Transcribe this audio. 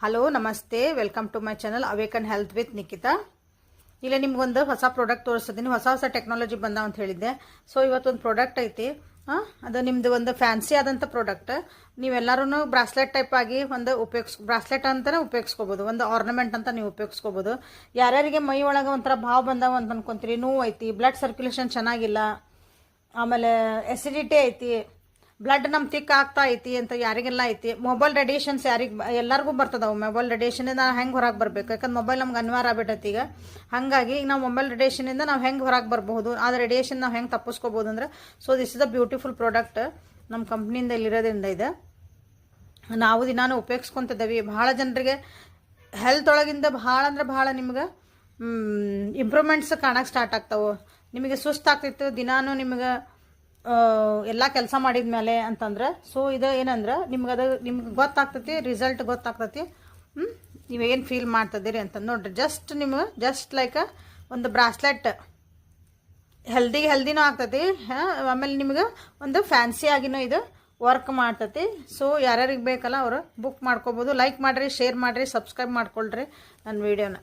Hello namaste, welcome to my channel awaken health with Nikhita. ಇಲ್ಲ ನಿಮ್ಗೊಂದು ಹೊಸ ಪ್ರಾಡಕ್ಟ್ ತೋರಿಸ್ತಿದ್ದೀನಿ. ಹೊಸ ಹೊಸ ಟೆಕ್ನಾಲಜಿ ಬಂದಾವ ಅಂತ ಹೇಳಿದ್ದೆ. ಸೊ ಇವತ್ತೊಂದು ಪ್ರಾಡಕ್ಟ್ ಐತಿ. ಅದು ನಿಮ್ಮದು ಒಂದು ಫ್ಯಾನ್ಸಿ ಆದಂಥ ಪ್ರಾಡಕ್ಟ್. ನೀವೆಲ್ಲರೂ ಬ್ರಾಸ್ಲೆಟ್ ಟೈಪ್ ಆಗಿ ಒಂದು ಬ್ರಾಸ್ಲೆಟ್ ಅಂತಲೇ ಉಪಯೋಗಿಸ್ಕೋಬೋದು, ಒಂದು ಆರ್ನಮೆಂಟ್ ಅಂತ ನೀವು ಉಪಯೋಗಿಸ್ಕೋಬೋದು. ಯಾರ್ಯಾರಿಗೆ ಮೈ ಒಳಗೆ ಒಂಥರ ಭಾವ ಬಂದಾವ ಅಂತ ಅನ್ಕೊಂತೀರಿ, ನೋವು ಐತಿ, ಬ್ಲಡ್ ಸರ್ಕ್ಯುಲೇಷನ್ ಚೆನ್ನಾಗಿಲ್ಲ, ಆಮೇಲೆ ಎಸಿಡಿಟಿ ಐತಿ, ಬ್ಲಡ್ ನಮ್ಮ ತಿಕ್ ಆಗ್ತಾ ಐತಿ ಅಂತ ಯಾರಿಗೆಲ್ಲ ಐತಿ, ಮೊಬೈಲ್ ರೇಡಿಯೇಷನ್ಸ್ ಎಲ್ಲರಿಗೂ ಬರ್ತದವು. ಮೊಬೈಲ್ ರೇಡಿಯೇಷನಿಂದ ಹೆಂಗೆ ಹೊರಗೆ ಬರಬೇಕು, ಯಾಕಂದ್ರೆ ಮೊಬೈಲ್ ನಮ್ಗೆ ಅನಿವಾರ್ಯ ಆಗ್ಬಿಟ್ಟೈತಿ ಈಗ. ಹಾಗಾಗಿ ಈಗ ನಾವು ಮೊಬೈಲ್ ರೇಡಿಯೇಷನಿಂದ ನಾವು ಹೆಂಗೆ ಹೊರಗೆ ಬರಬಹುದು, ಆ ರೇಡಿಯೇಷನ್ ನಾವು ಹೆಂಗೆ ತಪ್ಪಿಸ್ಕೋಬೋದು ಅಂದ್ರೆ, so this is a beautiful product. ನಮ್ಮ ಕಂಪ್ನಿಯಿಂದ ಇಲ್ಲಿರೋದ್ರಿಂದ ಇದೆ. ನಾವು ದಿನಾನು ಉಪಯೋಗಿಸ್ಕೊತಿದ್ದೇವೆ. ಭಾಳ ಜನರಿಗೆ ಹೆಲ್ತ್ ಒಳಗಿಂದ ಭಾಳ ಅಂದ್ರೆ ಭಾಳ ನಿಮ್ಗೆ ಇಂಪ್ರೂವ್ಮೆಂಟ್ಸ್ ಕಾಣಕ್ಕೆ ಸ್ಟಾರ್ಟ್ ಆಗ್ತಾವೆ. ನಿಮಗೆ ಸುಸ್ತಾಗ್ತಿತ್ತು ದಿನಾನು ನಿಮ್ಗೆ ಎಲ್ಲ ಕೆಲಸ ಮಾಡಿದ ಮೇಲೆ ಅಂತಂದ್ರೆ, ಸೊ ಇದು ಏನಂದ್ರೆ ನಿಮ್ಗೆ ಗೊತ್ತಾಗ್ತೈತಿ, ರಿಸಲ್ಟ್ ಗೊತ್ತಾಗ್ತೈತಿ. ನೀವೇನು ಫೀಲ್ ಮಾಡ್ತಿದ್ದೀರಿ ಅಂತ ನೋಡ್ರಿ. ಜಸ್ಟ್ ಲೈಕ್ ಒಂದು ಬ್ರಾಸ್ಲೆಟ್ ಹೆಲ್ದಿನೂ ಆಗ್ತೈತಿ, ಆಮೇಲೆ ನಿಮ್ಗೆ ಒಂದು ಫ್ಯಾನ್ಸಿ ಆಗಿನೂ ಇದು ವರ್ಕ್ ಮಾಡ್ತೈತಿ. ಸೊ ಯಾರ್ಯಾರಿಗೆ ಬೇಕಲ್ಲ ಅವರು ಬುಕ್ ಮಾಡ್ಕೋಬೋದು. ಲೈಕ್ ಮಾಡಿರಿ, ಶೇರ್ ಮಾಡಿರಿ, ಸಬ್ಸ್ಕ್ರೈಬ್ ಮಾಡ್ಕೊಳ್ರಿ ನನ್ನ ವೀಡಿಯೋನ.